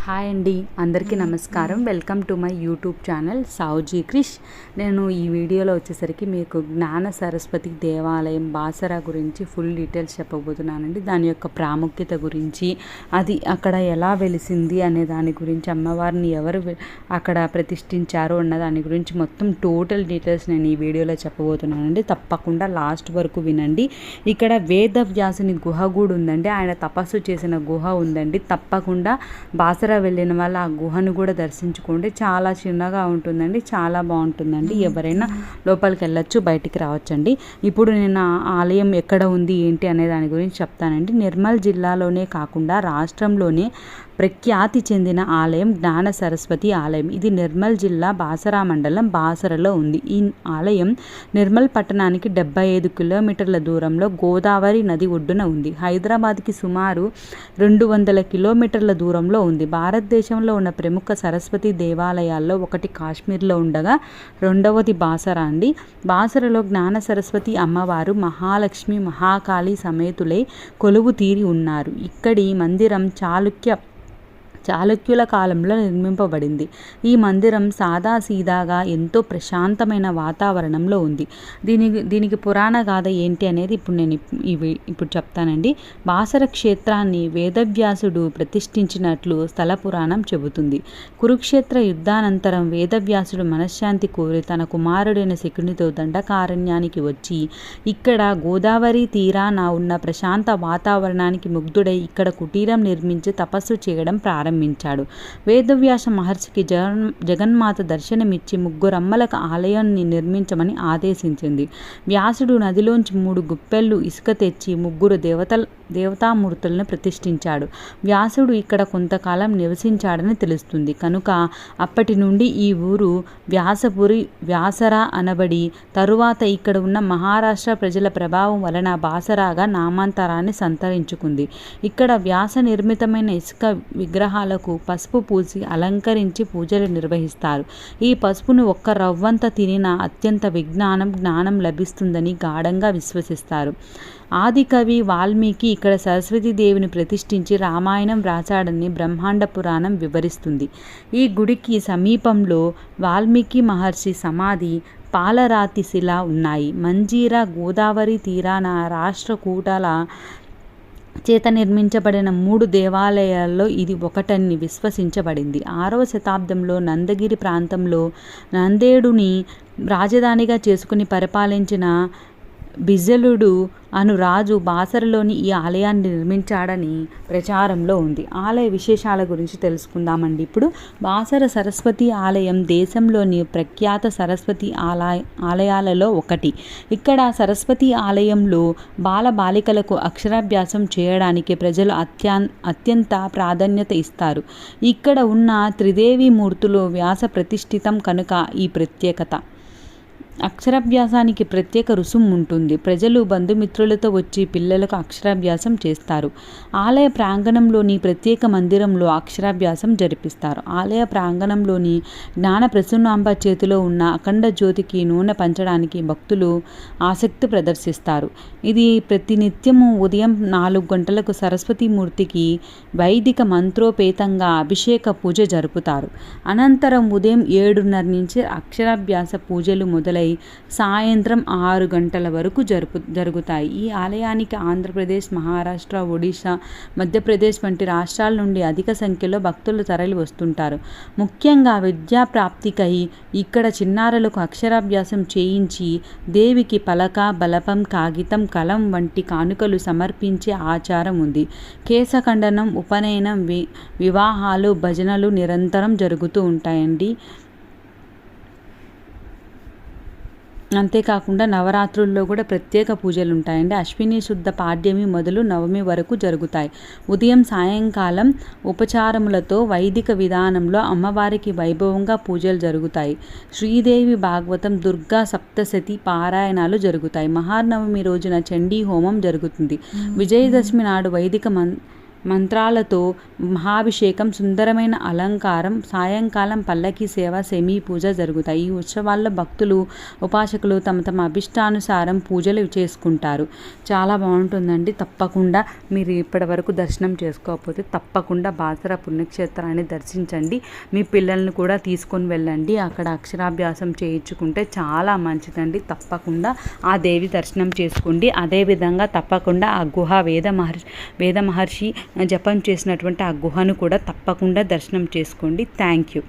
Hi అండి, అందరికీ నమస్కారం. Welcome to my YouTube channel Savuji Krish. నేను ఈ వీడియోలో వచ్చేసరికి మీకు జ్ఞాన సరస్వతి దేవాలయం బాసరా గురించి ఫుల్ డీటెయిల్స్ చెప్పబోతున్నానండి. దాని యొక్క ప్రాముఖ్యత గురించి, అది అక్కడ ఎలా వెలిసింది అనే దాని గురించి, అమ్మవారిని ఎవరు అక్కడ ప్రతిష్ఠించారు అన్న దాని గురించి మొత్తం టోటల్ డీటెయిల్స్ నేను ఈ వీడియోలో చెప్పబోతున్నానండి. తప్పకుండా లాస్ట్ వరకు వినండి. ఇక్కడ వేదవ్యాసుని గుహ కూడా ఉందండి. ఆయన తపస్సు చేసిన గుహ ఉందండి. తప్పకుండా బాసరా వెళ్ళిన వాళ్ళు ఆ గుహను కూడా దర్శించుకోండి. చాలా చిన్నగా ఉంటుందండి, చాలా బాగుంటుందండి. ఎవరైనా లోపలికి వెళ్ళొచ్చు, బయటికి రావచ్చండి. ఇప్పుడు నేను ఆలయం ఎక్కడ ఉంది ఏంటి అనే దాని గురించి చెప్తానండి. నిర్మల్ జిల్లాలోనే కాకుండా రాష్ట్రంలోనే ప్రఖ్యాతి చెందిన ఆలయం జ్ఞాన సరస్వతి ఆలయం. ఇది నిర్మల్ జిల్లా బాసరా మండలం బాసరలో ఉంది. ఈ ఆలయం నిర్మల్ పట్టణానికి 75 కిలోమీటర్ల దూరంలో గోదావరి నది ఒడ్డున ఉంది. హైదరాబాద్కి సుమారు 200 కిలోమీటర్ల దూరంలో ఉంది. భారతదేశంలో ఉన్న ప్రముఖ సరస్వతి దేవాలయాల్లో ఒకటి కాశ్మీర్లో ఉండగా రెండవది బాసరా అండి. బాసరలో జ్ఞాన సరస్వతి అమ్మవారు మహాలక్ష్మి మహాకాళి సమేతులై కొలువు తీరి ఉన్నారు. ఇక్కడి మందిరం చాళుక్యుల కాలంలో నిర్మింపబడింది. ఈ మందిరం సాదాసీదాగా ఎంతో ప్రశాంతమైన వాతావరణంలో ఉంది. దీనికి పురాణ గాథ ఏంటి అనేది ఇప్పుడు చెప్తానండి. బాసర క్షేత్రాన్ని వేదవ్యాసుడు ప్రతిష్ఠించినట్లు స్థల పురాణం చెబుతుంది. కురుక్షేత్ర యుద్ధానంతరం వేదవ్యాసుడు మనశ్శాంతి కోరి తన కుమారుడైన శకునితో దండకారణ్యానికి వచ్చి ఇక్కడ గోదావరి తీరాన ఉన్న ప్రశాంత వాతావరణానికి ముగ్ధుడై ఇక్కడ కుటీరం నిర్మించి తపస్సు చేయడం ప్రారంభించాడు. వేదవ్యాస మహర్షికి జగన్మాత దర్శనమిచ్చి ముగ్గురమ్మలకు ఆలయాన్ని నిర్మించమని ఆదేశించింది. వ్యాసుడు నదిలోంచి 3 గుప్పెళ్ళు ఇసుక తెచ్చి ముగ్గురు దేవతామూర్తులను ప్రతిష్ఠించాడు. వ్యాసుడు ఇక్కడ కొంతకాలం నివసించాడని తెలుస్తుంది. కనుక అప్పటి నుండి ఈ ఊరు వ్యాసపురి, వ్యాసరా అనబడి తరువాత ఇక్కడ ఉన్న మహారాష్ట్ర ప్రజల ప్రభావం వలన బాసరాగా నామాంతరాన్ని సంతరించుకుంది. ఇక్కడ వ్యాస నిర్మితమైన ఇసుక విగ్రహాలకు పసుపు పూసి అలంకరించి పూజలు నిర్వహిస్తారు. ఈ పసుపును ఒక్క రవ్వంత తినినా అత్యంత జ్ఞానం లభిస్తుందని గాఢంగా విశ్వసిస్తారు. ఆదికవి వాల్మీకి ఇక్కడ సరస్వతీదేవిని ప్రతిష్ఠించి రామాయణం రాశాడని బ్రహ్మాండ పురాణం వివరిస్తుంది. ఈ గుడికి సమీపంలో వాల్మీకి మహర్షి సమాధి, పాలరాతి శిల ఉన్నాయి. మంజీరా గోదావరి తీరాన రాష్ట్రకూటాల చేత నిర్మించబడిన 3 దేవాలయాల్లో ఇది ఒకటని విశ్వసించబడింది. 6వ శతాబ్దంలో నందగిరి ప్రాంతంలో నందేడుని రాజధానిగా చేసుకుని పరిపాలించిన బిజలుడు అను రాజు బాసరలోని ఈ ఆలయాన్ని నిర్మించాడని ప్రచారంలో ఉంది. ఆలయ విశేషాల గురించి తెలుసుకుందామండి. ఇప్పుడు బాసర సరస్వతి ఆలయం దేశంలోని ప్రఖ్యాత సరస్వతి ఆలయాలలో ఒకటి. ఇక్కడ సరస్వతి ఆలయంలో బాలబాలికలకు అక్షరాభ్యాసం చేయడానికి ప్రజలు అత్యంత ప్రాధాన్యత ఇస్తారు. ఇక్కడ ఉన్న త్రిదేవి మూర్తులు వ్యాస ప్రతిష్ఠితం కనుక ఈ ప్రత్యేకత. అక్షరాభ్యాసానికి ప్రత్యేక రుసుము ఉంటుంది. ప్రజలు బంధుమిత్రులతో వచ్చి పిల్లలకు అక్షరాభ్యాసం చేస్తారు. ఆలయ ప్రాంగణంలోని ప్రత్యేక మందిరంలో అక్షరాభ్యాసం జరిపిస్తారు. ఆలయ ప్రాంగణంలోని జ్ఞాన ప్రసన్నాంబ చేతిలో ఉన్న అఖండ జ్యోతికి నూనె పంచడానికి భక్తులు ఆసక్తి ప్రదర్శిస్తారు. ఇది ప్రతినిత్యము ఉదయం 4 గంటలకు సరస్వతీమూర్తికి వైదిక మంత్రోపేతంగా అభిషేక పూజ జరుపుతారు. అనంతరం ఉదయం 7:30 నుంచి అక్షరాభ్యాస పూజలు మొదలై సాయంత్రం 6 గంటల వరకు జరుగుతాయి. ఈ ఆలయానికి ఆంధ్రప్రదేశ్, మహారాష్ట్ర, ఒడిశా, మధ్యప్రదేశ్ వంటి రాష్ట్రాల నుండి అధిక సంఖ్యలో భక్తులు తరలి వస్తుంటారు. ముఖ్యంగా విద్యా ప్రాప్తికై ఇక్కడ చిన్నారులకు అక్షరాభ్యాసం చేయించి దేవికి పలక, బలపం, కాగితం, కలం వంటి కానుకలు సమర్పించే ఆచారం ఉంది. కేశఖండనం, ఉపనయనం, వివాహాలు, భజనలు నిరంతరం జరుగుతూ ఉంటాయండి. అంతేకాకుండా నవరాత్రుల్లో కూడా ప్రత్యేక పూజలు ఉంటాయండి. అశ్విని శుద్ధ పాడ్యమి మొదలు నవమి వరకు జరుగుతాయి. ఉదయం సాయంకాలం ఉపచారములతో వైదిక విధానంలో అమ్మవారికి వైభవంగా పూజలు జరుగుతాయి. శ్రీదేవి భాగవతం, దుర్గా సప్తశతి పారాయణాలు జరుగుతాయి. మహానవమి రోజున చండీ హోమం జరుగుతుంది. విజయదశమి నాడు వైదిక మంత్రాలతో మహాభిషేకం, సుందరమైన అలంకారం, సాయంకాలం పల్లకి సేవ, సెమీ పూజ జరుగుతాయి. ఈ ఉత్సవాల్లో భక్తులు, ఉపాసకులు తమ తమ అభిష్టానుసారం పూజలు చేసుకుంటారు. చాలా బాగుంటుందండి. తప్పకుండా మీరు ఇప్పటి వరకు దర్శనం చేసుకోకపోతే తప్పకుండా బాసర పుణ్యక్షేత్రాన్ని దర్శించండి. మీ పిల్లల్ని కూడా తీసుకొని వెళ్ళండి. అక్కడ అక్షరాభ్యాసం చేయించుకుంటే చాలా మంచిదండి. తప్పకుండా ఆ దేవి దర్శనం చేసుకోండి. అదేవిధంగా తప్పకుండా ఆ గుహ వేద మహర్షి జపం చేసినటువంటి ఆ గుహను కూడా తప్పకుండా దర్శనం చేసుకోండి. Thank you.